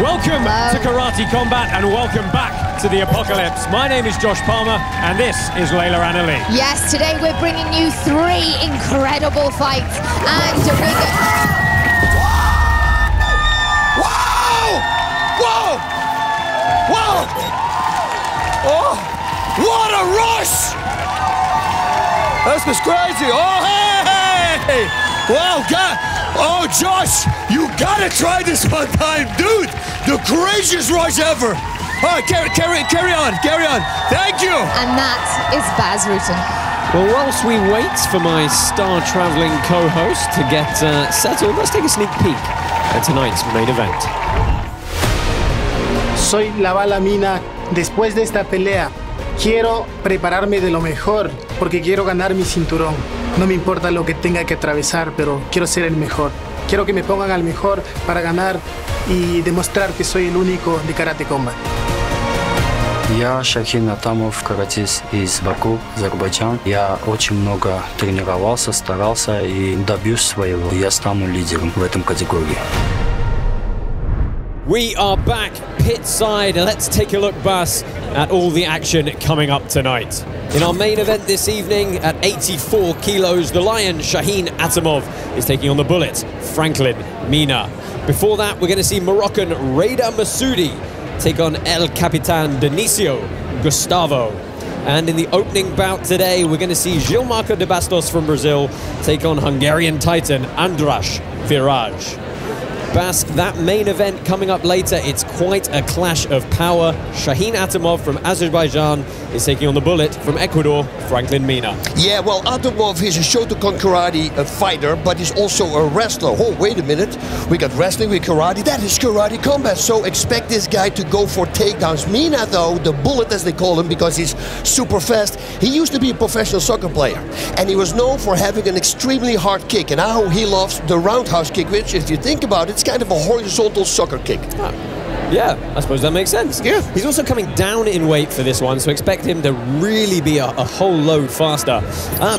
Welcome to Karate Combat and welcome back to the Apocalypse. My name is Josh Palmer and this is Layla Annalee. Yes, today we're bringing you 3 incredible fights and we're going... Wow! Whoa! Whoa! Oh, what a rush! This was crazy. Oh, hey! Wow, God! Oh, Josh, you gotta try this one time, dude! The craziest rush ever! All right, carry on. Thank you! And that is Baz Rutten. Well, whilst we wait for my star-traveling co-host to get settled, let's take a sneak peek at tonight's main event. Soy la bala Mina. Después de esta pelea, quiero prepararme de lo mejor porque quiero ganar mi cinturón. No me importa lo que tenga que atravesar, pero quiero ser el mejor. Quiero que me pongan al mejor para ganar y demostrar que soy el único de Karate Combat. Я Shahin Atamov, каратист из Баку, Азербайджан. Я очень много тренировался, старался и добьюсь своего. Я стану лидером в этом категории. We are back pit side and let's take a look, Bas, at all the action coming up tonight. In our main event this evening, at 84 kilos, the Lion, Shahin Atamov, is taking on the Bullet, Franklin Mina. Before that, we're going to see Moroccan Reda Messaoudi take on El Capitan Dionicio, Gustavo. And in the opening bout today, we're going to see Gilmarcos de Bastos from Brazil take on Hungarian Titan Andras, Virag. Bas, that main event coming up later, it's quite a clash of power. Shahin Atamov from Azerbaijan is taking on the Bullet from Ecuador, Franklin Mina. Yeah, well, Atamov is a Shotokan karate fighter, but he's also a wrestler. Oh, wait a minute. We got wrestling with karate. That is karate combat, so expect this guy to go for takedowns. Mina, though, the Bullet as they call him, because he's super fast, he used to be a professional soccer player, and he was known for having an extremely hard kick, and now he loves the roundhouse kick, which, if you think about it, it's kind of a horizontal soccer kick. Oh. Yeah, I suppose that makes sense. Yeah. He's also coming down in weight for this one, so expect him to really be a whole load faster.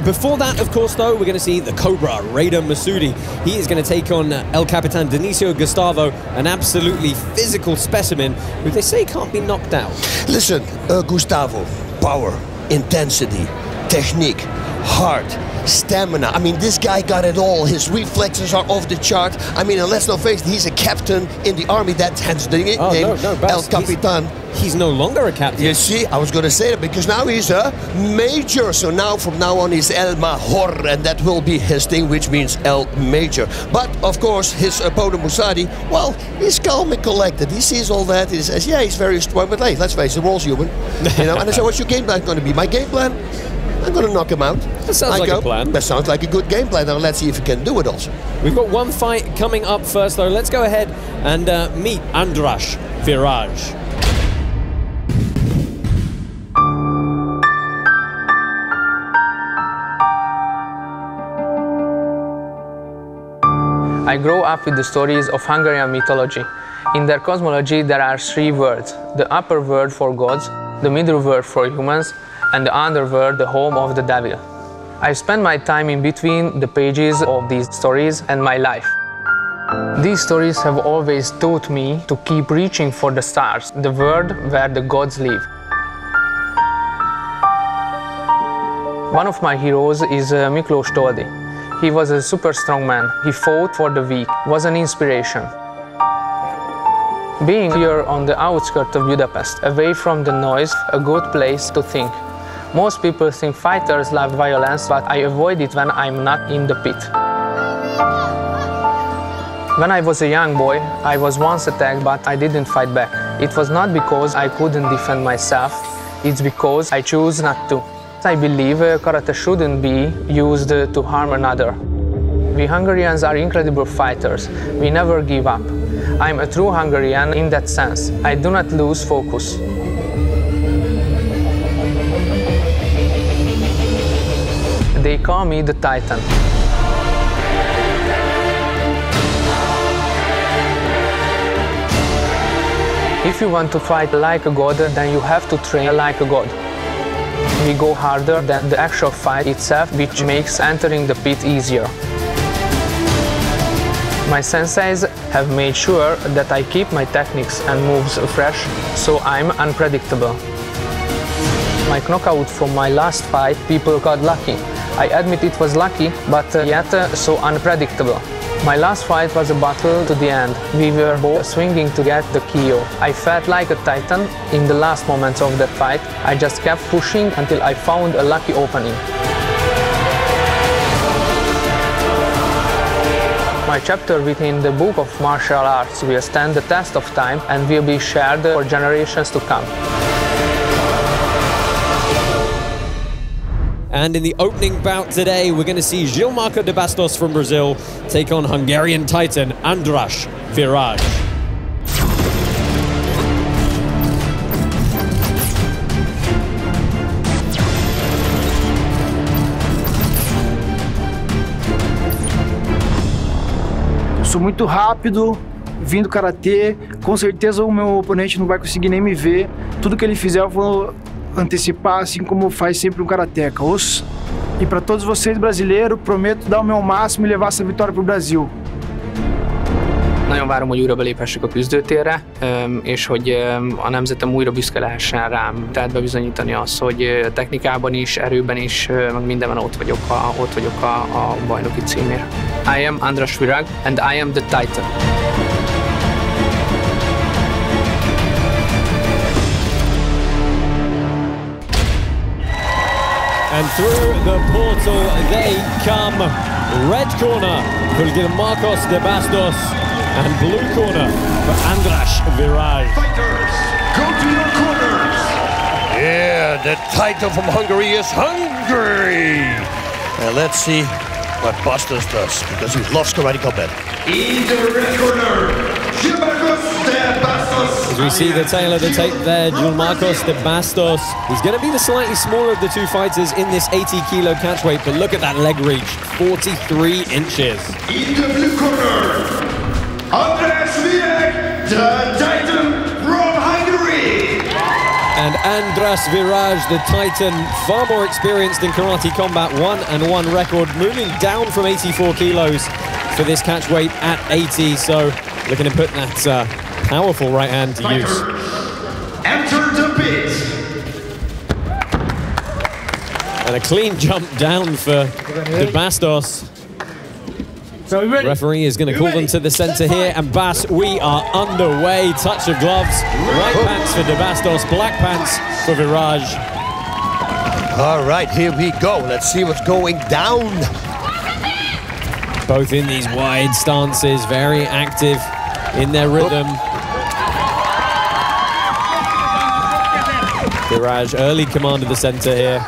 Before that, of course, though, we're going to see the Cobra, Reda Messaoudi. He is going to take on El Capitan Dionicio Gustavo, an absolutely physical specimen who they say can't be knocked out. Listen, Gustavo, power, intensity, technique, heart, stamina. I mean, this guy got it all. His reflexes are off the chart. I mean, and let's not face it, he's a captain in the army. That's hence the name, El Capitan. He's no longer a captain. You see, I was going to say that because now he's a major. So now, from now on, he's El Major, and that will be his thing, which means El Major. But, of course, his opponent, Messaoudi, well, he's calm and collected. He sees all that. He says, yeah, he's very strong, but hey, let's face it, we're all human. You know, and I said, what's your game plan going to be? My game plan? I'm going to knock him out. That sounds like a plan. That sounds like a good game plan. Now let's see if he can do it also. We've got one fight coming up first, though. Let's go ahead and meet Andras, Virag. I grew up with the stories of Hungarian mythology. In their cosmology, there are 3 worlds: the upper world for gods, the middle world for humans, and the underworld, the home of the devil. I spent my time in between the pages of these stories and my life. These stories have always taught me to keep reaching for the stars, the world where the gods live. One of my heroes is Miklós Toldy. He was a super strong man. He fought for the weak, was an inspiration. Being here on the outskirts of Budapest, away from the noise, a good place to think. Most people think fighters love violence, but I avoid it when I'm not in the pit. When I was a young boy, I was once attacked, but I didn't fight back. It was not because I couldn't defend myself, it's because I chose not to. I believe karate shouldn't be used to harm another. We Hungarians are incredible fighters. We never give up. I'm a true Hungarian in that sense. I do not lose focus. They call me the Titan. If you want to fight like a god, then you have to train like a god. We go harder than the actual fight itself, which makes entering the pit easier. My senseis have made sure that I keep my techniques and moves fresh, so I'm unpredictable. My knockout from my last fight, people got lucky. I admit it was lucky, but yet so unpredictable. My last fight was a battle to the end. We were both swinging to get the KO. I felt like a titan in the last moments of that fight. I just kept pushing until I found a lucky opening. My chapter within the book of martial arts will stand the test of time and will be shared for generations to come. And in the opening bout today, we're going to see Gilmarcos de Bastos from Brazil take on Hungarian titan Andras Virag. Sou muito rápido, vim do karatê, com certeza o meu oponente não vai conseguir nem me ver. Tudo que ele fizer eu vou antecipar, assim como faz sempre um karateka. E para todos vocês brasileiros, prometo dar o meu máximo e levar essa vitória para o Brasil. Nagyon várom, hogy újra beléphessek a küzdőtérre, és hogy a nemzetem újra büszke lehessen rám. Tehát bebizonyítani azt, hogy technikában is, erőben is, meg mindenben ott vagyok a bajnoki címért. I am Andras Virag, and I am the Titan. And through the portal they come. Red corner for Gilmarcos de Bastos and blue corner for Andras Virag. Fighters, go to your corners. Yeah, the title from Hungary is Hungary. And let's see what Bastos does, because he loves karate combat. In the red corner, Gilmarcos de Bastos. As we see the tail of the tape there, Gilmarcos de Bastos. He's going to be the slightly smaller of the two fighters in this 80-kilo catchweight, but look at that leg reach, 43 inches. In the blue corner, Andras Virag, the Titan from Hungary. And Andras Virag, the Titan, far more experienced in karate combat, 1-1 record, moving down from 84 kilos for this catchweight at 80. So looking to put that powerful right hand to use. Enter the pit. And a clean jump down for de Bastos. Referee is going to call them to the center here, and Bas, we are underway. Touch of gloves, white pants for de Bastos, black pants for Virag. All right, here we go. Let's see what's going down. Both in these wide stances, very active in their rhythm. Virag, early command of the center here.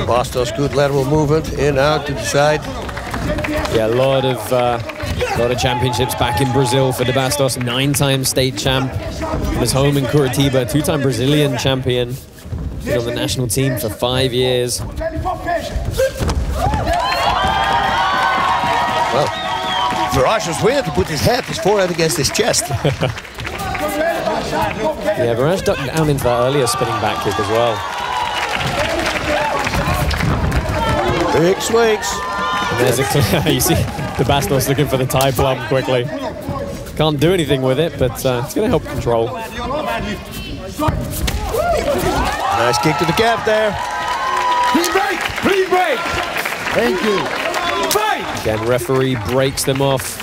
Bastos, good lateral movement, in, out, to the side. Yeah, a lot of championships back in Brazil for de Bastos, 9-time state champ. From his home in Curitiba, 2-time Brazilian champion. Been on the national team for 5 years. Well, Virag was weird to put his forehead against his chest. Yeah, Virag ducked down into that earlier spinning back kick as well. Big swings. And there's a you see de Bastos looking for the tie plum quickly. Can't do anything with it, but it's going to help control. Nice kick to the calf there. Clean break! Clean break! Thank you. Fight! Again, referee breaks them off.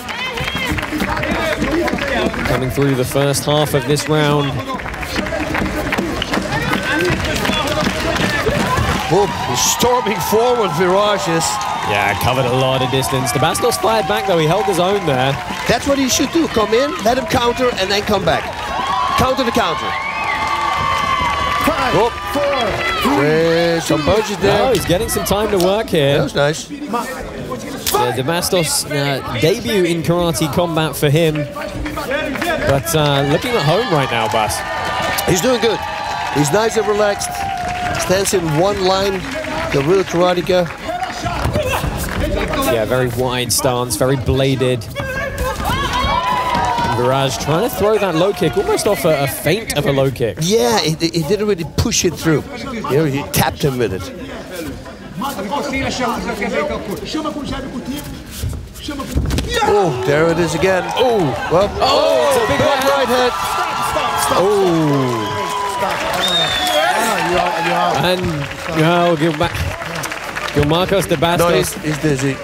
Coming through the first half of this round. Boom, he's storming forward, Virag is. Yeah, covered a lot of distance. De Bastos fired back though, he held his own there. That's what he should do. Come in, let him counter, and then come back. Counter the counter. 5, 4, 3. Some punches there. Oh, he's getting some time to work here. That was nice. Yeah, de Bastos debut in karate combat for him. But looking at home right now, Bas. He's doing good. He's nice and relaxed. Stands in one line, the real karateka. Yeah, very wide stance, very bladed. Virag trying to throw that low kick, almost off a feint of a low kick. Yeah, he didn't really push it through. You know, he tapped him with it. Oh, there it is again. Oh, well, it's a big right hand. Stop. Oh. You're out. And Gilmarcos de Bastos. No, he's dizzy.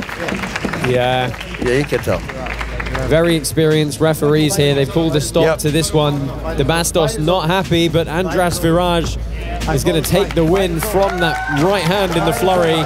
Yeah, you can tell. Very experienced referees here. They've called a stop to this one. De Bastos not happy, but Andras Virag is going to take the win from that right hand in the flurry.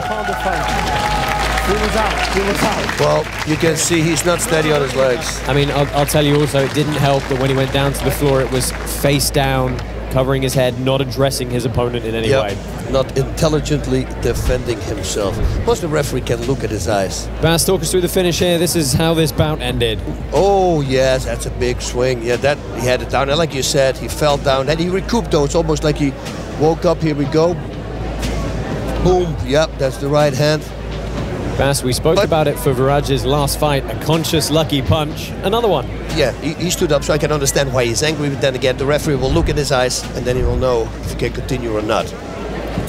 Well, you can see he's not steady on his legs. I mean, I'll tell you also, it didn't help that when he went down to the floor, it was face down, covering his head, not addressing his opponent in any way. Not intelligently defending himself. Plus the referee can look at his eyes. Bas, talk us through the finish here. This is how this bout ended. Oh, yes, that's a big swing. Yeah, that he had it down. And like you said, he fell down. And he recouped, though. It's almost like he woke up. Here we go. Boom. Yep, that's the right hand. Bas, we spoke about it for Virag's last fight. A conscious, lucky punch. Another one. Yeah, he stood up, so I can understand why he's angry. But then again, the referee will look in his eyes, and then he will know if he can continue or not.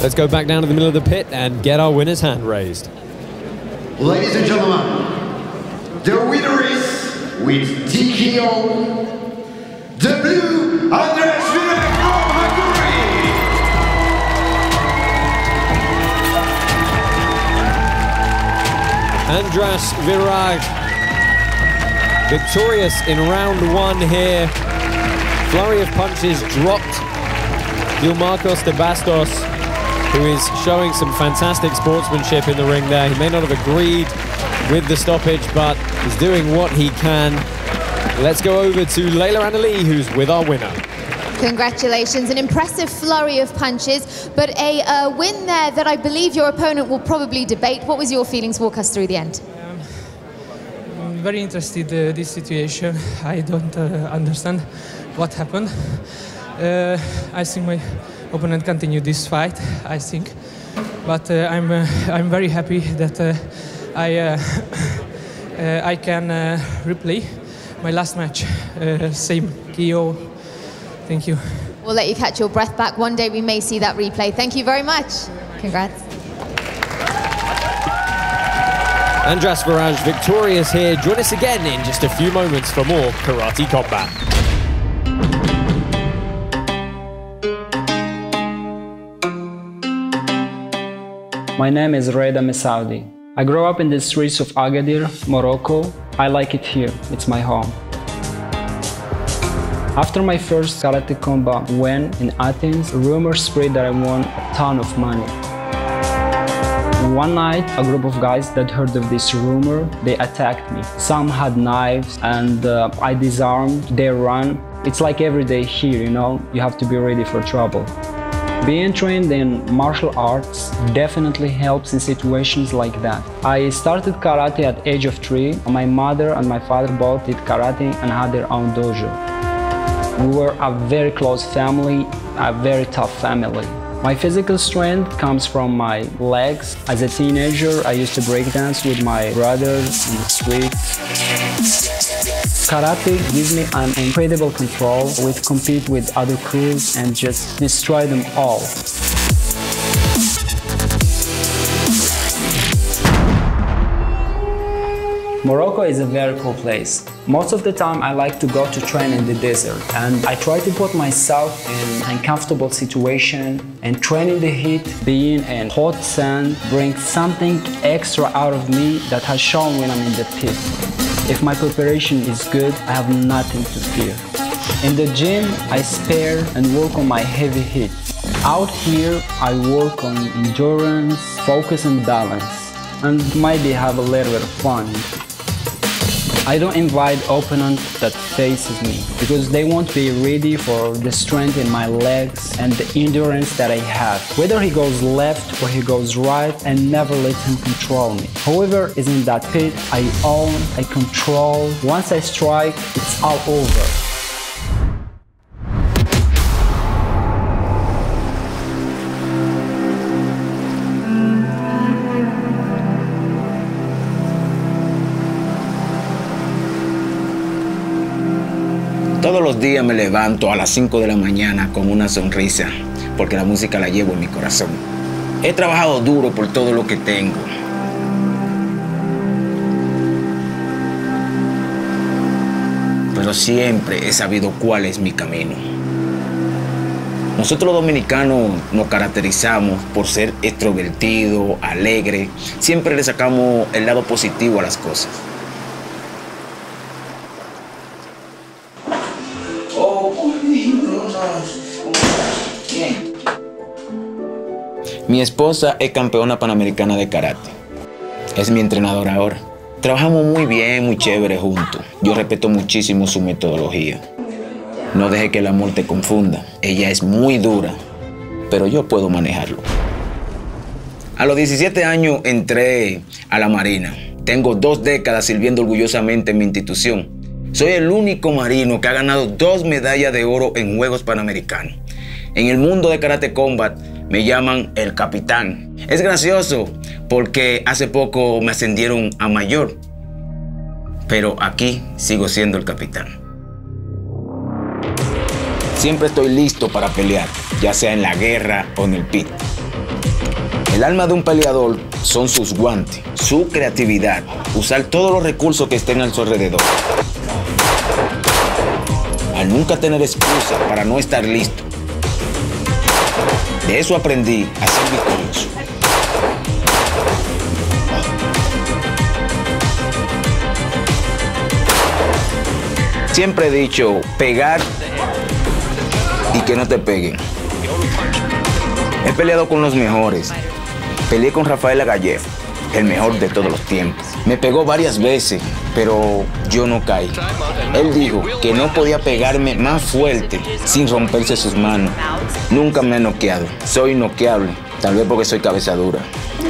Let's go back down to the middle of the pit and get our winner's hand raised. Ladies and gentlemen, the winner is, with TKO, the blue Andras Virag from Hungary. Andras Virag, victorious in round one here. Flurry of punches dropped Gilmarcos de Bastos, who is showing some fantastic sportsmanship in the ring there. He may not have agreed with the stoppage, but he's doing what he can. Let's go over to Leila Annali, who's with our winner. Congratulations, an impressive flurry of punches, but a win there that I believe your opponent will probably debate. What was your feelings? Walk us through the end. I'm very interested in this situation. I don't understand what happened. I think my opponent continued this fight, I think, but I'm very happy that I can replay my last match, same KO. Thank you. We'll let you catch your breath back. One day we may see that replay. Thank you very much. Congrats. Andras Virag victorious here. Join us again in just a few moments for more Karate Combat. My name is Reda Messaoudi. I grew up in the streets of Agadir, Morocco. I like it here. It's my home. After my first karate combat win in Athens, rumors spread that I won a ton of money. One night, a group of guys that heard of this rumor, they attacked me. Some had knives and I disarmed, they ran. It's like every day here, you know, you have to be ready for trouble. Being trained in martial arts definitely helps in situations like that. I started karate at age of 3. My mother and my father both did karate and had their own dojo. We were a very close family, a very tough family. My physical strength comes from my legs. As a teenager, I used to break dance with my brothers in the streets. Karate gives me an incredible control. We compete with other crews and just destroy them all. Morocco is a very cool place. Most of the time I like to go to train in the desert, and I try to put myself in an uncomfortable situation, and train in the heat, being in hot sand, brings something extra out of me that has shown when I'm in the pit. If my preparation is good, I have nothing to fear. In the gym, I spare and work on my heavy hits. Out here, I work on endurance, focus and balance, and maybe have a little bit of fun. I don't invite opponents that faces me because they won't be ready for the strength in my legs and the endurance that I have. Whether he goes left or he goes right, I never let him control me. Whoever is in that pit, I own, I control. Once I strike, it's all over. Todos los días me levanto a las 5 de la mañana con una sonrisa, porque la música la llevo en mi corazón. He trabajado duro por todo lo que tengo. pero siempre he sabido cuál es mi camino. Nosotros los dominicanos nos caracterizamos por ser extrovertidos, alegres, siempre le sacamos el lado positivo a las cosas. Mi esposa es campeona panamericana de karate. Es mi entrenadora ahora. Trabajamos muy bien, muy chévere juntos. Yo respeto muchísimo su metodología. No deje que el amor te confunda. Ella es muy dura, pero yo puedo manejarlo. A los 17 años entré a la Marina. Tengo 2 décadas sirviendo orgullosamente en mi institución. Soy el único marino que ha ganado 2 medallas de oro en Juegos Panamericanos. En el mundo de Karate Combat me llaman el capitán. Es gracioso porque hace poco me ascendieron a mayor, pero aquí sigo siendo el capitán. Siempre estoy listo para pelear, ya sea en la guerra o en el pit. El alma de un peleador son sus guantes, su creatividad, usar todos los recursos que estén a su alrededor. Al nunca tener excusa para no estar listo. De eso aprendí a ser victorioso. Siempre he dicho, pegar y que no te peguen. He peleado con los mejores. Peleé con Rafael Agayev, el mejor de todos los tiempos. Me pegó varias veces, pero yo no caí. Él dijo que no podía pegarme más fuerte sin romperse sus manos. Nunca me ha noqueado. Soy noqueable, tal vez porque soy cabeza dura.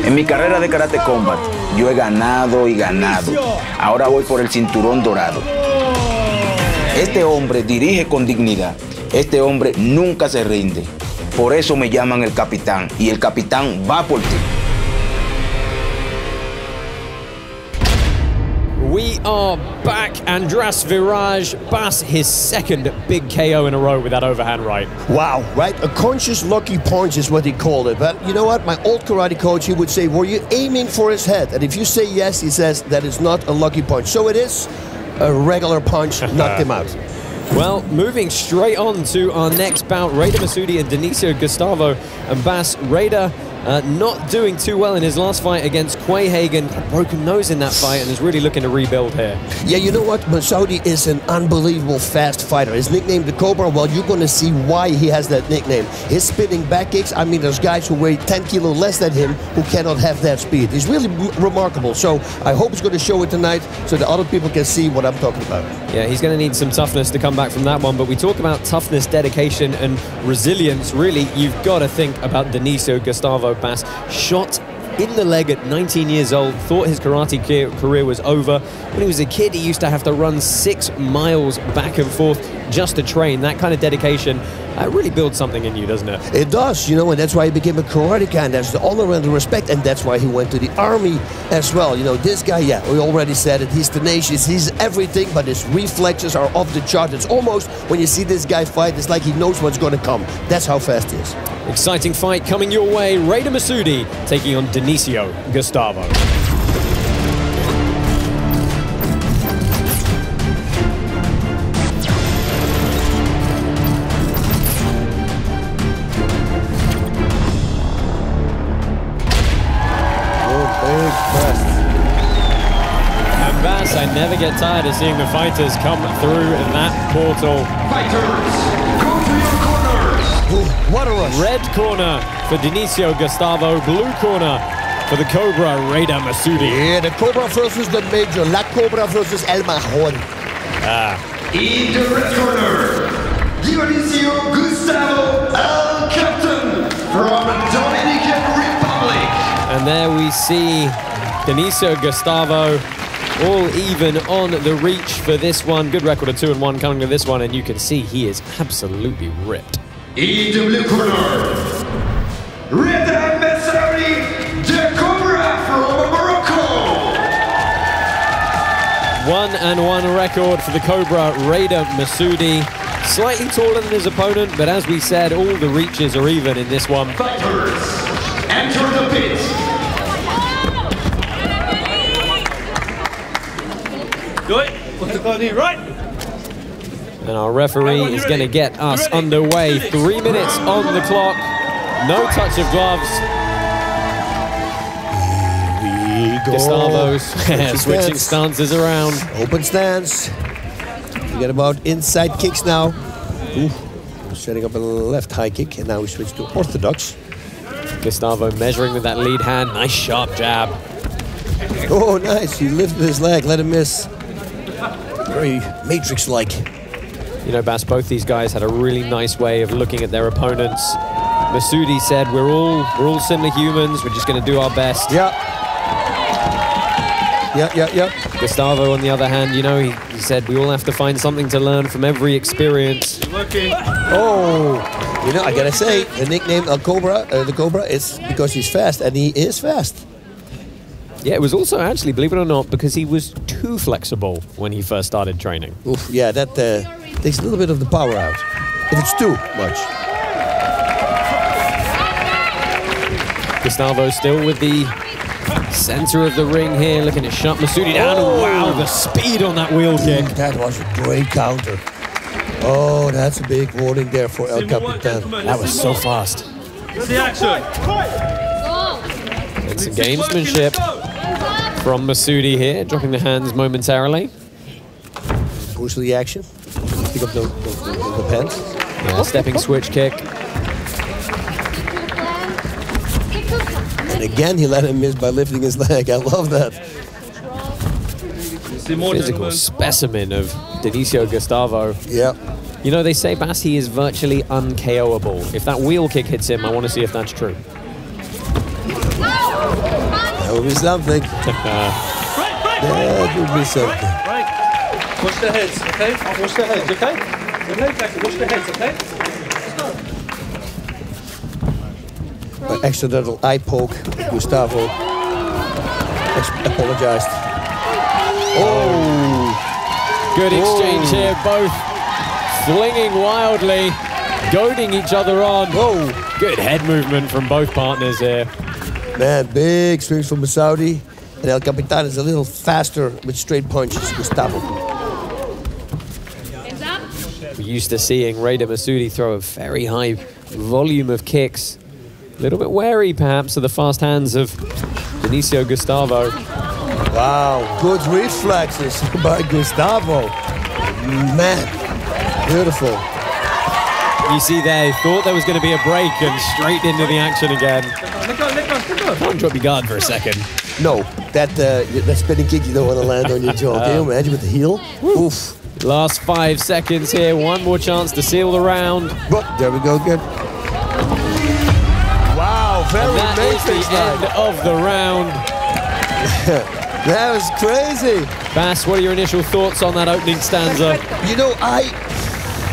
En mi carrera de Karate Combat, yo he ganado y ganado. Ahora voy por el cinturón dorado. Este hombre dirige con dignidad. Este hombre nunca se rinde. Por eso me llaman el capitán. Y el capitán va por ti. We are back. Andras Virag, Bas, his second big KO in a row with that overhand right. Wow, right? A conscious lucky punch is what he called it. But you know what? My old karate coach, he would say, were you aiming for his head? And if you say yes, he says that is not a lucky punch. So it is a regular punch, knocked him out. Well, moving straight on to our next bout, Reda Messaoudi and Dionicio Gustavo. And Bas, Reda not doing too well in his last fight against Quayhagen. A broken nose in that fight and is really looking to rebuild here. Yeah, you know what? Messaoudi is an unbelievable fast fighter. His nickname, the Cobra, well, you're going to see why he has that nickname. His spinning back kicks, I mean, there's guys who weigh 10 kilos less than him who cannot have that speed. He's really remarkable. So I hope he's going to show it tonight so that other people can see what I'm talking about. Yeah, he's going to need some toughness to come back from that one. But we talk about toughness, dedication, and resilience. Really, you've got to think about Dionicio Gustavo, Bas. Shot in the leg at 19 years old, thought his karate career was over. When he was a kid, he used to have to run 6 miles back and forth just to train. That kind of dedication really builds something in you, doesn't it? It does, you know, and that's why he became a Karatekas, and that's the honor and the respect, and that's why he went to the army as well. You know, this guy, yeah, we already said it, he's tenacious, he's everything, but his reflexes are off the chart. It's almost, when you see this guy fight, it's like he knows what's going to come. That's how fast he is. Exciting fight coming your way. Reda Messaoudi taking on Dionicio Gustavo. I never get tired of seeing the fighters come through in that portal. Fighters, go to your corners! Ooh, what a rush. Red corner for Dionicio Gustavo, blue corner for the Cobra, Reda Messaoudi. Yeah, the Cobra versus the Major, La Cobra versus El Major. In the red corner, Dionicio Gustavo, El Captain from Dominican Republic. And there we see Dionicio Gustavo all even on the reach for this one. Good record of 2-1 coming to this one, and you can see he is absolutely ripped. In the blue corner, Reda Messaoudi, the Cobra from Morocco. 1-1 record for the Cobra, Reda Messaoudi. Slightly taller than his opponent, but as we said, all the reaches are even in this one. Fighters, enter the pit. Do it. Put the body right. And our referee is going to get us underway. 3 minutes on the clock. No touch of gloves. Gustavo's switching stances around. Open stance. Forget about inside kicks now. Ooh. Setting up a left high kick, and now we switch to orthodox. Gustavo measuring with that lead hand. Nice sharp jab. Oh, nice. He lifted his leg, let him miss. Very Matrix-like. You know, Bas, both these guys had a really nice way of looking at their opponents. Messaoudi said, we're all similar humans. We're just going to do our best. Yeah. Gustavo, on the other hand, you know, he said we all have to find something to learn from every experience. Oh, you know, I gotta say, the nickname the Cobra, is because he's fast, and he is fast. Yeah, it was also actually, believe it or not, because he was too flexible when he first started training. Oof, yeah, that takes a little bit of the power out, if it's too much. Gustavo still with the center of the ring here, looking to shut Messaoudi down. Oh, wow, the speed on that wheel kick. That was a great counter. Oh, that's a big warning there for El Capitan. That was so fast. The action. And some gamesmanship from Messaoudi here, dropping the hands momentarily. Push the action. Pick up the pants. Yeah, stepping switch kick. And again, he let him miss by lifting his leg. I love that. Physical specimen of Dionicio Gustavo. Yeah. You know, they say Bas, he is virtually un-KOable. If that wheel kick hits him, I want to see if that's true. That would be something. That would be something. Right. Watch the heads, okay? Watch the heads, okay? Watch the heads, okay? Accidental eye poke. Gustavo apologized. Oh! Good exchange here, both flinging wildly, goading each other on. Whoa! Good head movement from both partners here. Man, big swings from Messaoudi. And El Capitan is a little faster with straight punches, Gustavo. We're used to seeing Reda Messaoudi throw a very high volume of kicks. A little bit wary, perhaps, of the fast hands of Dionicio Gustavo. Wow, good reflexes by Gustavo. Man, beautiful. You see there, he thought there was going to be a break and straight into the action again. Can't drop your guard for a second. No, that spinning kick you don't want to land on your jaw. Can you imagine with the heel? Oof. Last 5 seconds here, one more chance to seal the round. But there we go, good. Wow, very that is the end of the round. That was crazy. Bas, what are your initial thoughts on that opening stanza? You know,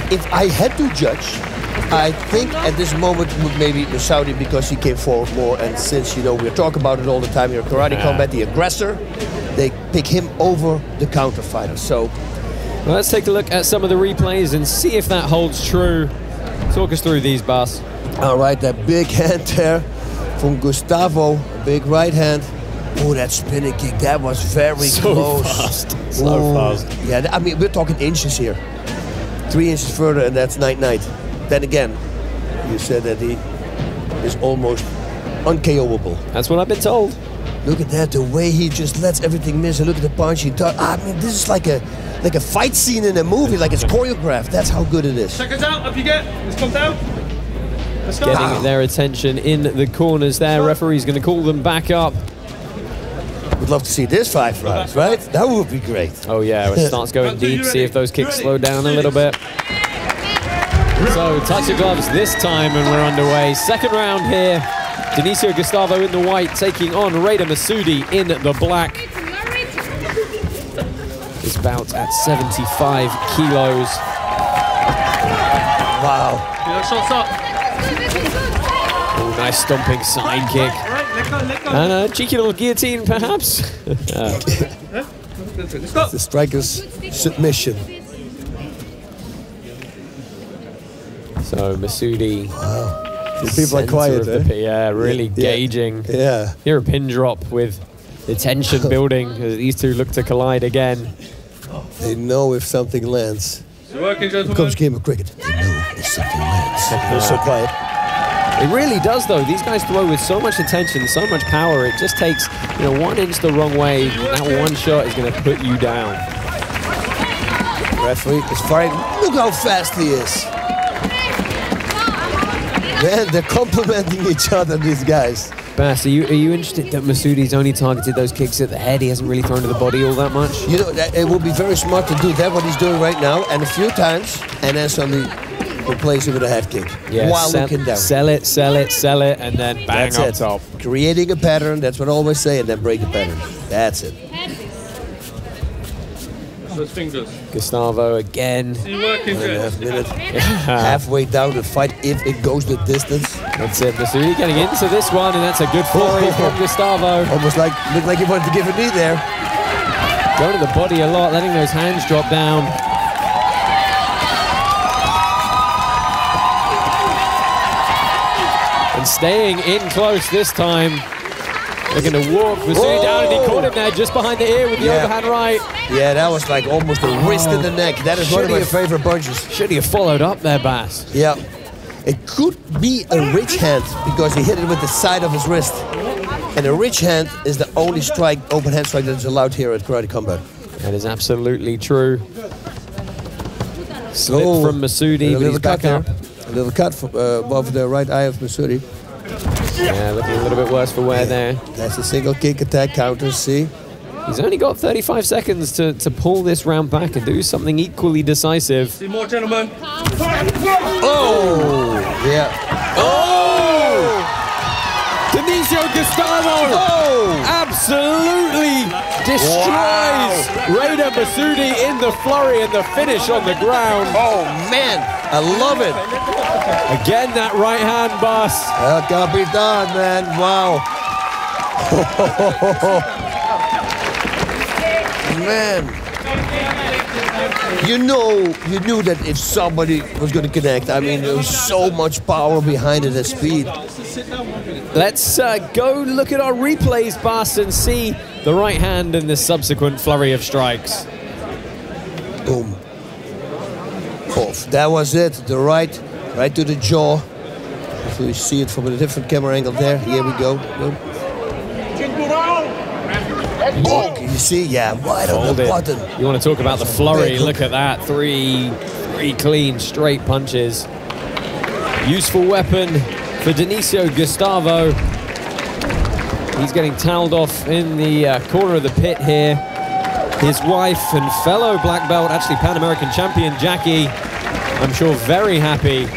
if I had to judge, I think at this moment would maybe Messaoudi because he came forward more, and since, you know, we talk about it all the time here, karate combat, the aggressor, they pick him over the counter fighter. So, well, let's take a look at some of the replays and see if that holds true. Talk us through these, Bas. All right, that big hand there from Gustavo, big right hand. Oh, that spinning kick, that was very close. Fast. So fast. Yeah, I mean, we're talking inches here. 3 inches further, and that's night-night. Then again, you said that he is almost un-KOable. That's what I've been told. Look at that, the way he just lets everything miss, and look at the punch he does. I mean, this is like a fight scene in a movie, like it's choreographed. That's how good it is. Seconds out, up you get. Let's come down. Let's go. Getting their attention in the corners there. Referee's going to call them back up. Would love to see this 5 rounds, right? That would be great. Oh yeah, it starts going deep. See if those kicks slow down a little bit. So touch of gloves this time, and we're underway. Second round here. Dionicio Gustavo in the white, taking on Reda Messaoudi in the black. This bout at 75 kilos. Wow. Shots up. Oh, nice stomping side kick. And a cheeky little guillotine, perhaps. The striker's submission. So Messaoudi. Wow. People are quiet, eh? Yeah, really gauging. Yeah. Here a pin drop with the tension building as these two look to collide again. They know if something lands. Becomes a game of cricket. You know, it's something mad. They're so quiet. It really does, though. These guys throw with so much intention, so much power. It just takes, 1 inch the wrong way. That one shot is going to put you down. Referee is firing. Look how fast he is. Man, they're complimenting each other, these guys. Bas, are you interested that Messaudi's only targeted those kicks at the head? He hasn't really thrown to the body all that much? You know, it would be very smart to do that, what he's doing right now, and a few times, and then suddenly replace it with a head kick. Yeah, while looking down. Sell it, and then bang up top. Creating a pattern, that's what I always say, and then break the pattern. That's it. Gustavo again. 1.5 minutes. Halfway down the fight if it goes the distance. That's it. Messaoudi getting into this one, and that's a good flurry from Gustavo. Almost like, looked like he wanted to give a knee there. Going to the body a lot, letting those hands drop down. And staying in close this time. They're going to walk Messaoudi down, and he caught him there just behind the ear with the overhand right. Yeah, that was like almost a wrist in the neck. That is one of my favorite punches. Should he have followed up there, Bas? Yeah. It could be a rich hand because he hit it with the side of his wrist. And a rich hand is the only strike, open hand strike, that is allowed here at Karate Combat. That is absolutely true. Slip from Messaoudi, but he's back up. A little cut above the right eye of Messaoudi. Yeah, looking a little bit worse for wear there. That's a single kick attack counter, see? He's only got 35 seconds to pull this round back and do something equally decisive. See more, gentlemen. Oh! Yeah. Oh! Dionicio Gustavo! Oh! Absolutely destroys Reda Messaoudi in the flurry and the finish on the ground. Oh, man! I love it! Again, that right hand, Bas. That can't be done, man. Wow. Man. You knew that if somebody was going to connect, I mean, there was so much power behind it at speed. Let's go look at our replays, Bas, and see the right hand in the subsequent flurry of strikes. Boom. Off. That was it. The right to the jaw. So you see it from a different camera angle there. Here we go. Boom. Can you see? Yeah, right on the button. You want to talk about the flurry? Look at that. Three clean, straight punches. Useful weapon for Dionicio Gustavo. He's getting toweled off in the corner of the pit here. His wife and fellow black belt, actually Pan American champion, Jackie, I'm sure very happy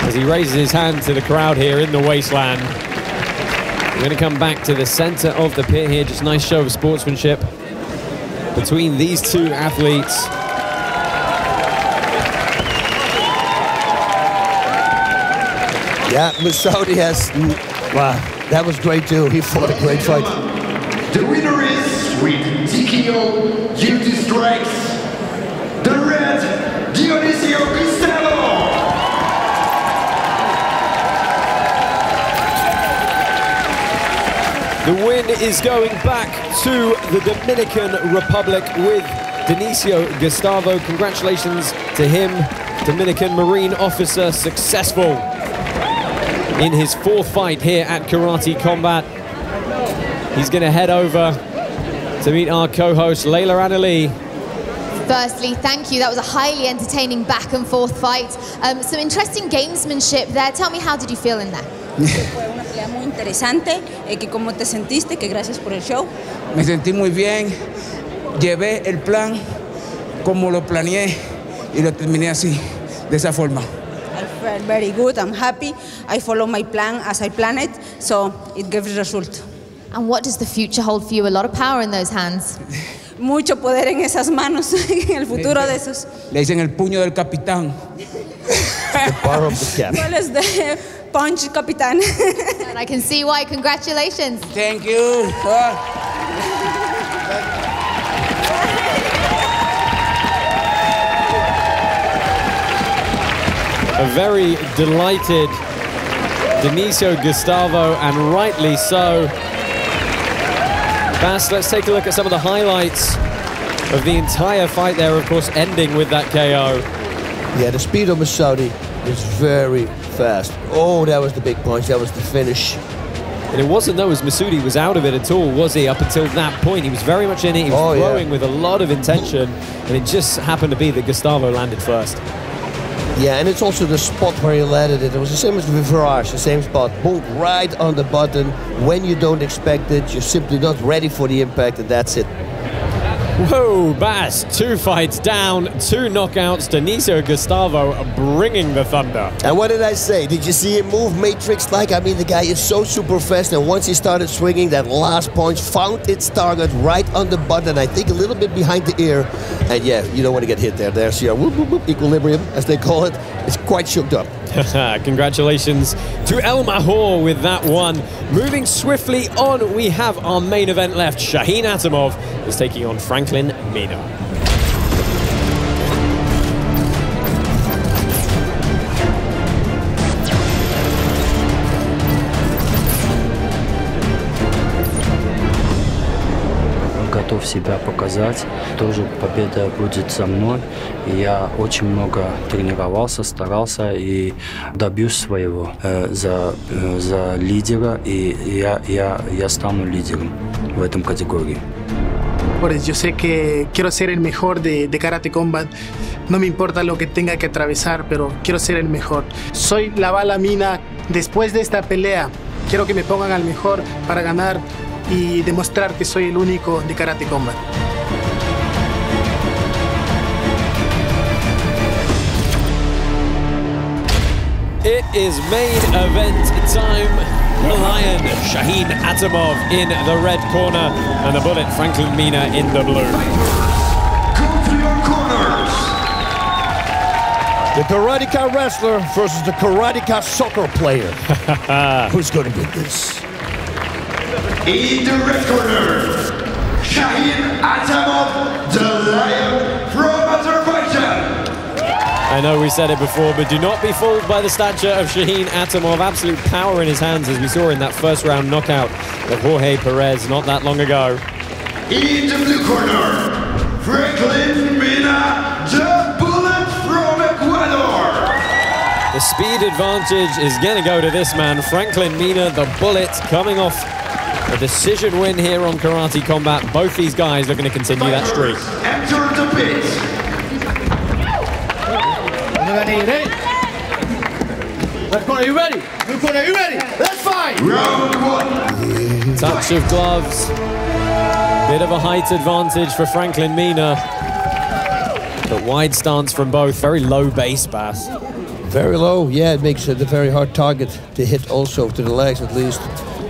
as he raises his hand to the crowd here in the wasteland. We're going to come back to the center of the pit here. Just a nice show of sportsmanship between these two athletes. Yeah, Messaoudi has... Wow, that was great too. He fought a great fight. The winner is, with TKO due to strikes, the red Dionicio Gustavo. The win is going back to the Dominican Republic with Dionicio Gustavo. Congratulations to him, Dominican Marine officer, successful in his 4th fight here at Karate Combat. He's going to head over to meet our co-host, Layla Anali. Firstly, thank you. That was a highly entertaining back and forth fight. Some interesting gamesmanship there. Tell me, how did you feel in there? Fue una pelea muy interesante. Que ¿Cómo te sentiste? Que gracias por el show. Me sentí muy bien. Llevé el plan como lo planeé y lo terminé así, de esa forma. I felt very good. I'm happy. I follow my plan as I planned it, so it gives result. And what does the future hold for you? A lot of power in those hands. Mucho poder en esas manos, en el futuro de esos. Le dicen el puño del capitán. Well, it's the punch, capitán. And I can see why. Congratulations. Thank you. A very delighted Dionicio Gustavo, and rightly so. Bas, let's take a look at some of the highlights of the entire fight there, of course, ending with that KO. Yeah, the speed of Messaoudi is very fast. Oh, that was the big punch. That was the finish. And it wasn't though as Messaoudi was out of it at all, was he? Up until that point, he was very much in it. He was throwing with a lot of intention, and it just happened to be that Gustavo landed first. Yeah, and it's also the spot where he landed it. It was the same as with Virag, the same spot. Boom, right on the button. When you don't expect it, you're simply not ready for the impact, and that's it. Whoa, Bas, 2 fights down, 2 knockouts. Dionicio Gustavo bringing the thunder. And what did I say? Did you see him move Matrix-like? I mean, the guy is so super fast, and once he started swinging, that last punch found its target right on the button, I think a little bit behind the ear. And yeah, you don't want to get hit there. There's your whoop, whoop, whoop, equilibrium, as they call it. It's quite shook up. Congratulations to El Mahor with that one. Moving swiftly on, we have our main event left. Shahin Atamov is taking on Franklin Mina. Готов себя показать. Тоже победа будет за мной. Я очень много тренировался, старался и добьюсь своего за лидера. И я стану лидером в этом категории. Pues yo sé que quiero ser el mejor de Karate Combat. No me importa lo que tenga que atravesar, pero quiero ser el mejor. Soy la bala Mina. Después de esta pelea, quiero que me pongan al mejor para ganar y demostrar que soy el único de Karate Combat. It is main event time. The Lion, Shahin Atamov in the red corner, and the Bullet, Franklin Mina in the blue. Go to your corners. The Karateka wrestler versus the Karateka soccer player. Who's going to win this? In the red corner, Shahin Atamov, the Lion from Azerbaijan. I know we said it before, but do not be fooled by the stature of Shahin Atamov. Absolute power in his hands, as we saw in that first round knockout of Jorge Perez not that long ago. In the blue corner, Franklin Mina, the Bullet from Ecuador. The speed advantage is going to go to this man, Franklin Mina, the Bullet, coming off a decision win here on Karate Combat. Both these guys are going to continue that streak. Enter the pit. Left corner, you ready? Blue corner, you ready? Let's fight! Round 1. Touch of gloves. Bit of a height advantage for Franklin Mina. But wide stance from both. Very low base, Bas. Very low, yeah, it makes it a very hard target to hit also, to the legs at least.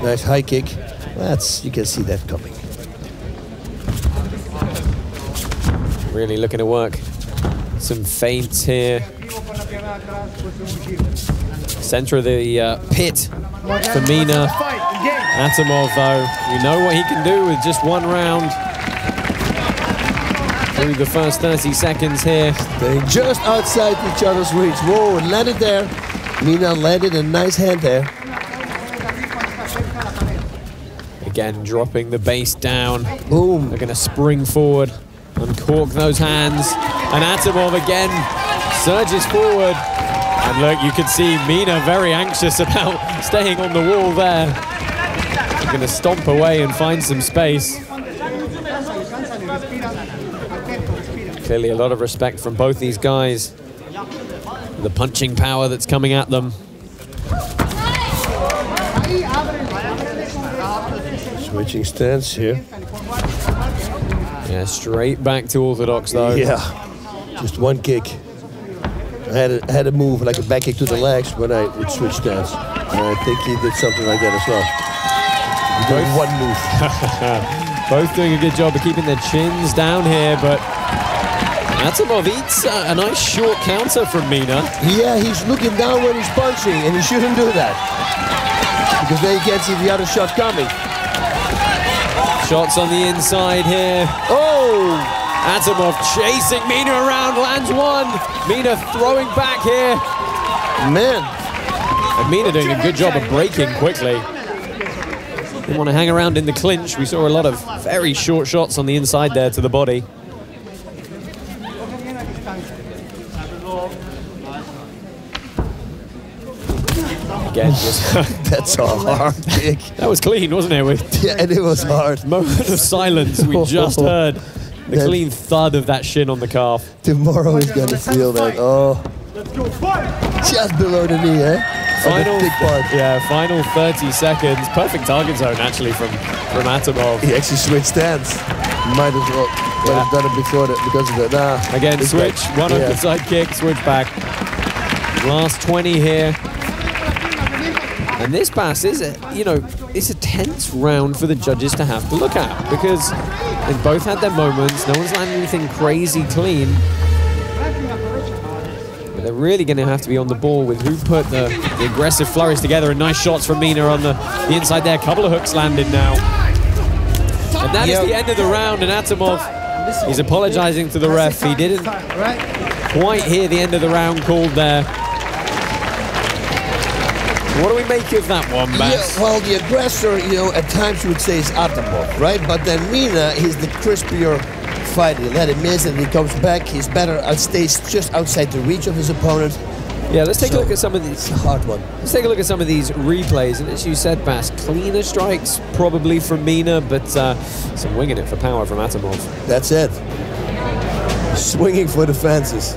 Nice high kick. You can see that coming. Really looking to work some feints here. Center of the pit for Mina. Atamov, though, we know what he can do with just one round. Through the first 30 seconds here. Staying just outside each other's reach. Whoa, and landed there. Mina landed a nice hand there. Again, dropping the base down. Boom. They're going to spring forward, uncork those hands. And Atamov again surges forward. And look, you can see Mina very anxious about staying on the wall there. They're going to stomp away and find some space. Clearly a lot of respect from both these guys. The punching power that's coming at them. Switching stance here. Yeah, straight back to orthodox though. Yeah, just one kick. I had a move like a back kick to the legs when I would switch stance. And I think he did something like that as well. He did one move. Both doing a good job of keeping their chins down here, but Atamov eats a nice short counter from Mina. Yeah, he's looking down when he's punching, and he shouldn't do that. Because then you can't see the other shot coming. Shots on the inside here. Oh! Atamov chasing Mina around, lands one. Mina throwing back here. Man. And Mina doing a good job of breaking quickly. Didn't want to hang around in the clinch. We saw a lot of very short shots on the inside there to the body. Again, just That's a hard kick. that was clean, wasn't it? Yeah, and it was hard. Moment of silence. We just heard the clean thud of that shin on the calf. Tomorrow he's gonna feel that. Oh, just below the knee, eh? Final, big part. yeah, final 30 seconds. Perfect target zone, actually, from Atamov. He actually switched stance. Might as well have done it before that because of that. Nah. Again, switch, one yeah. open side kick, switch back. Last 20 here. And this pass is, it's a tense round for the judges to have to look at because they both had their moments. No one's landing anything crazy clean. But they're really going to have to be on the ball with who put the aggressive flurries together. And nice shots from Mina on the inside there. A couple of hooks landed now. And that is the end of the round. And Atamov, he's apologizing to the ref. He didn't quite hear the end of the round called there. What do we make of that one, Bas? Yeah, well, the aggressor, at times you would say is Atamov, right? But then Mina, he's the crispier fighter. You let him miss and he comes back. He's better, stays just outside the reach of his opponent. Yeah, let's take a look at some of these. It's a hard one. Let's take a look at some of these replays. And as you said, Bas, cleaner strikes probably from Mina, but some winging it for power from Atamov. That's it. Swinging for the fences.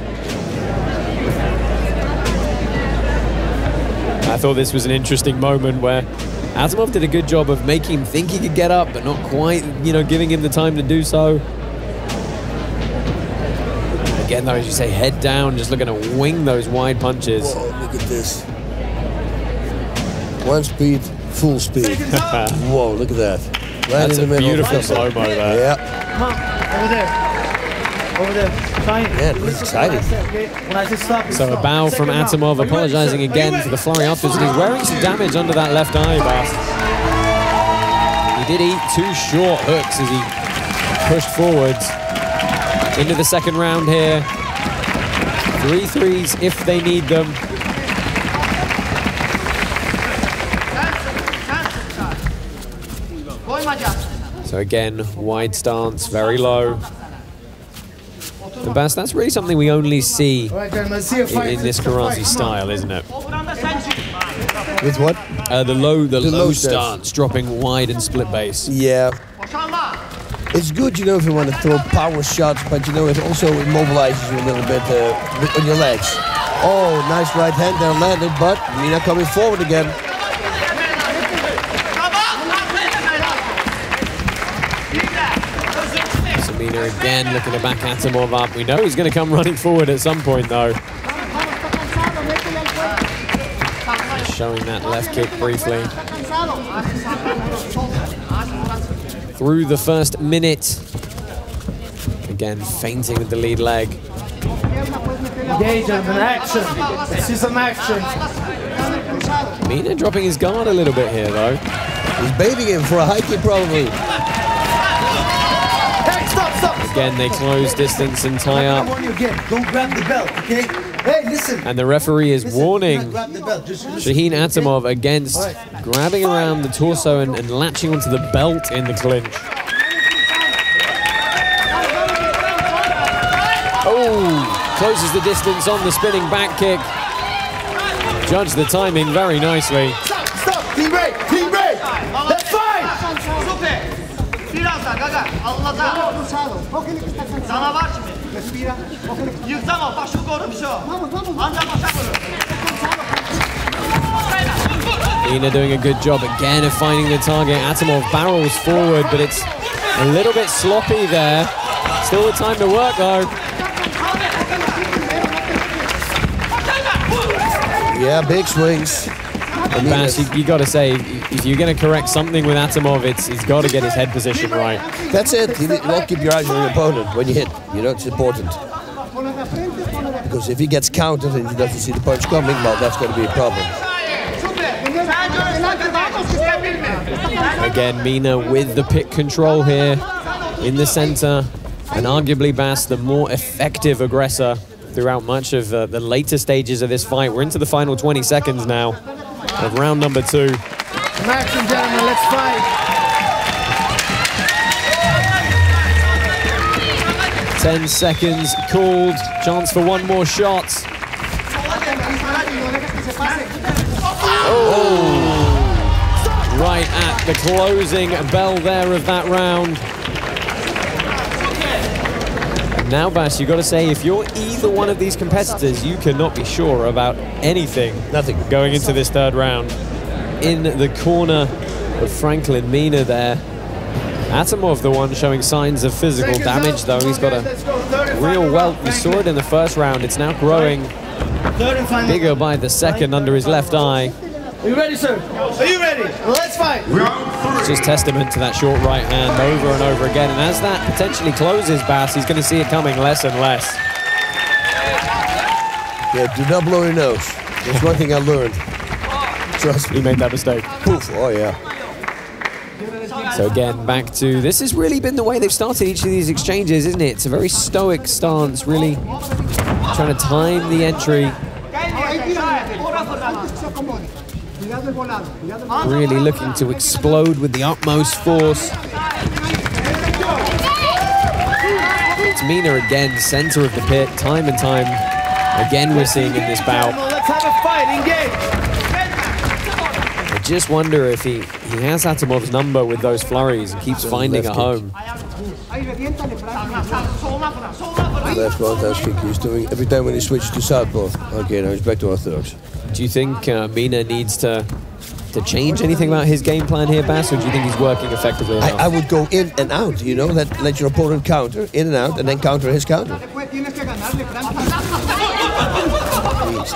I thought this was an interesting moment where Atamov did a good job of making him think he could get up, but not quite, giving him the time to do so. Again, though, as you say, head down, just looking to wing those wide punches. Whoa, look at this. One speed, full speed. Whoa, look at that. Right That's in the a middle. beautiful slow-mo there. Yeah. Come on, over there. Over there. Yeah, this is exciting. So a bow from Atamov, apologizing again for the flurry afterwards. He's wearing some damage under that left eye, Bas. He did eat 2 short hooks as he pushed forwards. Into the second round here. 3 threes if they need them. So again, wide stance, very low. And Bas, that's really something we only see in this karate style, isn't it? With what? The low stance, dropping wide and split base. Yeah. It's good, if you want to throw power shots, but it also immobilizes you a little bit on your legs. Oh, nice right hand there landed, but Mina coming forward again. Mina again looking to back Atamov up. We know he's going to come running forward at some point, though. Showing that left kick briefly. Through the first minute. Again, feinting with the lead leg. Engage in action. Let's see some action. Mina dropping his guard a little bit here, though. He's baiting him for a high kick, probably. Again, they close distance and tie up. Don't grab the belt, okay? Hey, listen. And the referee is warning Shahin Atamov against grabbing around the torso and latching onto the belt in the clinch. Oh, closes the distance on the spinning back kick. Judged the timing very nicely. Stop, team break, that's fine. Mina doing a good job again of finding the target. Atamov barrels forward, but it's a little bit sloppy there. Still the time to work, though. Yeah, big swings. Bas, you got to say, if you're going to correct something with Atamov, he's got to get his head position right. That's it. You don't keep your eyes on your opponent when you hit. It's important. Because if he gets countered and he doesn't see the punch coming, well, that's going to be a problem. Again, Mina with the pit control here in the center. And arguably, Bas, the more effective aggressor throughout much of the later stages of this fight. We're into the final 20 seconds now of round number 2. Some action, gentlemen, let's fight. 10 seconds called. Chance for one more shot. Oh! Right at the closing bell there of that round. And now, Bas, you've got to say, if you're either one of these competitors, you cannot be sure about anything. Nothing. Going into this third round. In the corner of Franklin Mina there. Atamov, the one showing signs of physical damage, though. He's got a real welt. We saw it in the first round. It's now growing bigger by the second under his left eye. Are you ready, sir? Are you ready? Let's fight. It's just testament to that short right hand over and over again. And as that potentially closes, Bas, he's going to see it coming less and less. Yeah, do not blow your nose. That's one thing I learned. Trust me. He made that mistake. Poof. Oh, yeah. So again, back to, this has really been the way they've started each of these exchanges, isn't it? It's a very stoic stance, really trying to time the entry. Really looking to explode with the utmost force. It's Mina again, center of the pit, time and time again we're seeing in this bout. Let's have a fight. Engage. I just wonder if he has Atamov's number with those flurries and keeps finding a home. Left roundhouse kick he's doing every time when he switches to southpaw. Okay, now he's back to orthodox. Do you think Mina needs to change anything about his game plan here, Bas, or do you think he's working effectively enough? I would go in and out, you know, let your opponent counter, in and out, and then counter his counter. We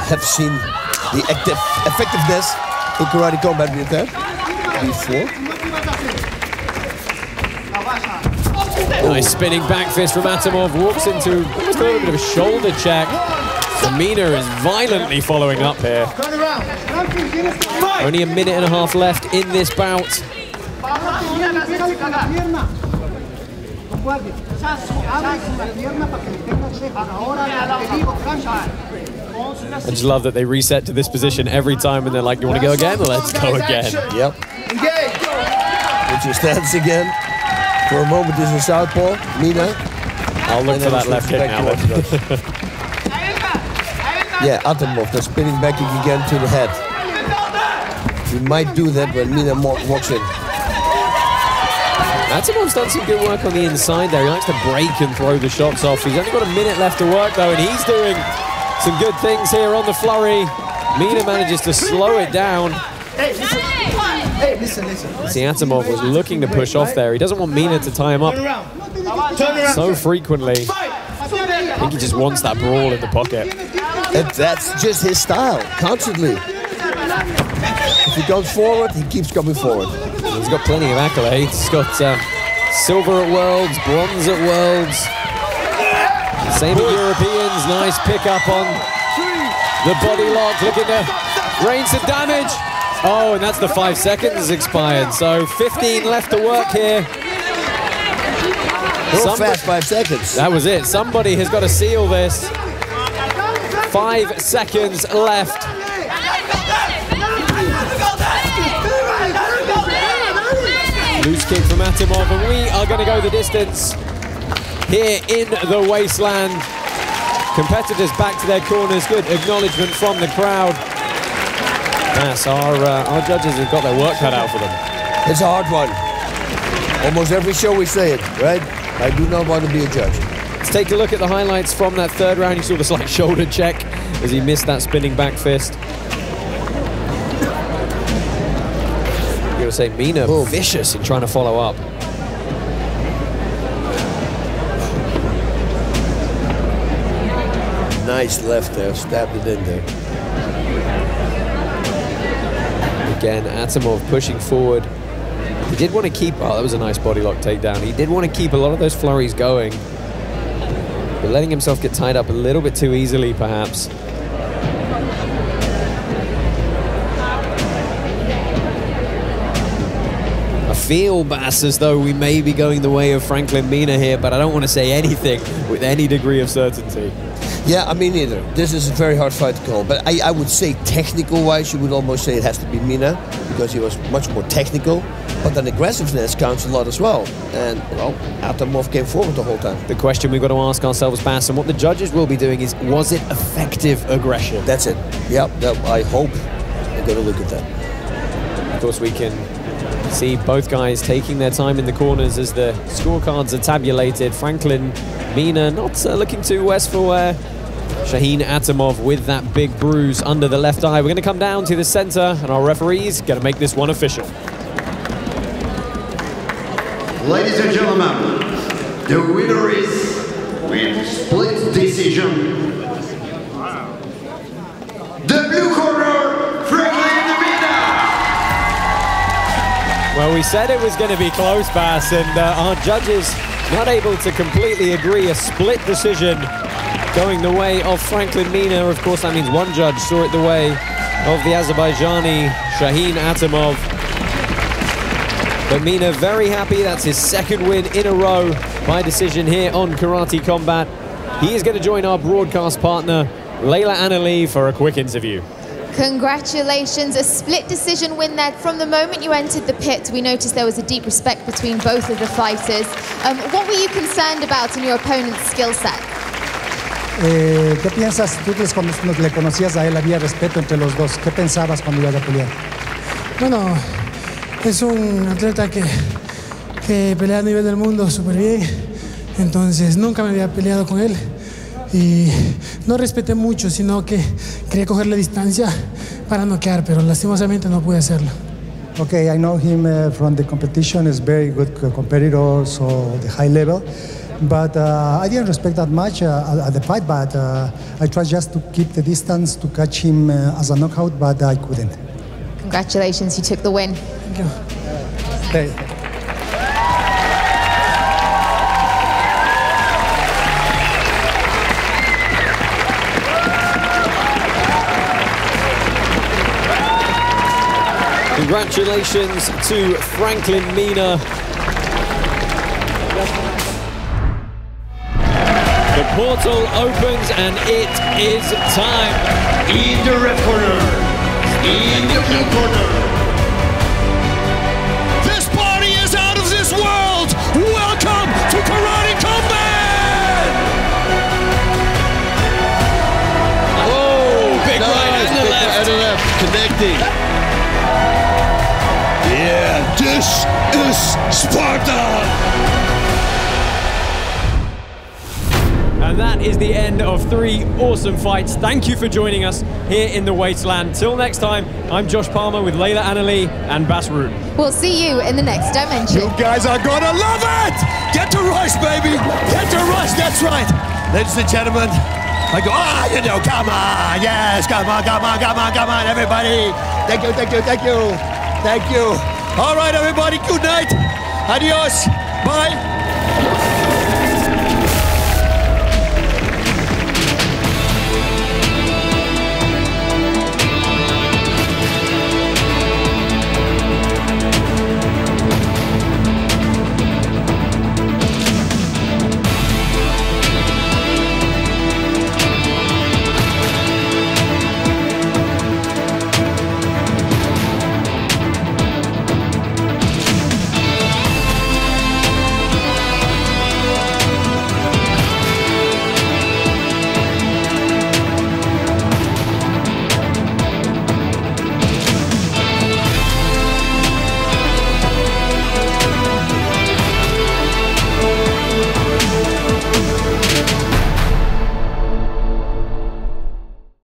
have seen the effectiveness in karate combat with that before. Nice spinning back fist from Atamov, walks into almost a little bit of a shoulder check. And Mina is violently following up here. Only a minute and a half left in this bout. I just love that they reset to this position every time and they're like, you want to go again? Let's go again. Yep. Put your stance again. For a moment, this is southpaw. Mina. I'll look for that left kick now. Yeah, Atamov, the spinning back kick again to the head. He might do that when Mina walks in. Atamov's done some good work on the inside there. He likes to break and throw the shots off. He's only got a minute left to work, though, and he's doing some good things here on the flurry. Mina manages to slow it down. Hey, listen. See, Atamov was looking to push off there. He doesn't want Mina to tie him up so frequently. I think he just wants that brawl in the pocket. That's just his style, constantly. If he goes forward, he keeps coming forward. He's got plenty of accolades. He's got silver at Worlds, bronze at Worlds. Same at Europeans. Nice pickup on the body lock. Looking to rain some damage. Oh, and that's the 5 seconds expired. So 15 left to work here. Real fast 5 seconds. That was it. Somebody has got to seal this. 5 seconds left. Loose kick from Atamov, and we are going to go the distance here in the wasteland. Competitors back to their corners. Good acknowledgement from the crowd. Yes, our judges have got their work cut out for them. It's a hard one. Almost every show we say it, right? I do not want to be a judge. Let's take a look at the highlights from that third round. You saw the slight shoulder check as he missed that spinning back fist. You gotta say, Mina, vicious in trying to follow up. Nice left there, stabbed it in there. Again, Atamov pushing forward. He did want to keep, oh, that was a nice body lock takedown. He did want to keep a lot of those flurries going, but letting himself get tied up a little bit too easily, perhaps. I feel, Bas, as though we may be going the way of Franklin Mina here, but I don't want to say anything with any degree of certainty. Yeah, I mean, neither. This is a very hard fight to call. But I would say technical-wise, you would almost say it has to be Mina, because he was much more technical. But then aggressiveness counts a lot as well. And, well, Atamov came forward the whole time. The question we've got to ask ourselves, Bas, and what the judges will be doing is, was it effective aggression? That's it. Yep, I hope they're going to look at that. Of course, we can see both guys taking their time in the corners as the scorecards are tabulated. Franklin Mina not looking too west for Shahin Atamov with that big bruise under the left eye. We're going to come down to the center, and our referees going to make this one official. Ladies and gentlemen, the winner is with split decision. The blue corner, Franklin Mina. Well, we said it was going to be close, Bas, and our judges not able to completely agree. A split decision going the way of Franklin Mina. Of course, that means one judge saw it the way of the Azerbaijani Shahin Atamov. But Mina very happy. That's his second win in a row by decision here on Karate Combat. He is going to join our broadcast partner, Layla Anali, for a quick interview. Congratulations, a split decision win there. From the moment you entered the pit, we noticed there was a deep respect between both of the fighters. What were you concerned about in your opponent's skill set? ¿Qué piensas? Tú le conocías a él, había respeto entre los dos. ¿Qué pensabas cuando ibas a pelear? Bueno, es un atleta que pelea a nivel del mundo súper bien. Entonces nunca me había peleado con él. Y no respeté mucho, sino que quería cogerle distancia para noquear, pero lastimosamente no pude hacerlo. Okay, I know him from the competition. He's very good competitor, so the high level. But I didn't respect that much at the fight, but I tried just to keep the distance to catch him as a knockout, but I couldn't. Congratulations, you took the win. Thank you. Okay. Congratulations to Franklin Mina. The portal opens and it is time. In the red corner, in the blue corner. This party is out of this world! Welcome to Karate Combat! Oh, big right and the left. And the left, connecting. Yeah, this is Sparta! And that is the end of 3 awesome fights. Thank you for joining us here in the Wasteland. Till next time, I'm Josh Palmer with Layla Anali and Bas Ruud. We'll see you in the next dimension. You guys are gonna love it! Get to rush, baby! Get to rush, that's right! Ladies and gentlemen, I go, come on, yes, come on, everybody. Thank you. All right, everybody, good night. Adios, bye.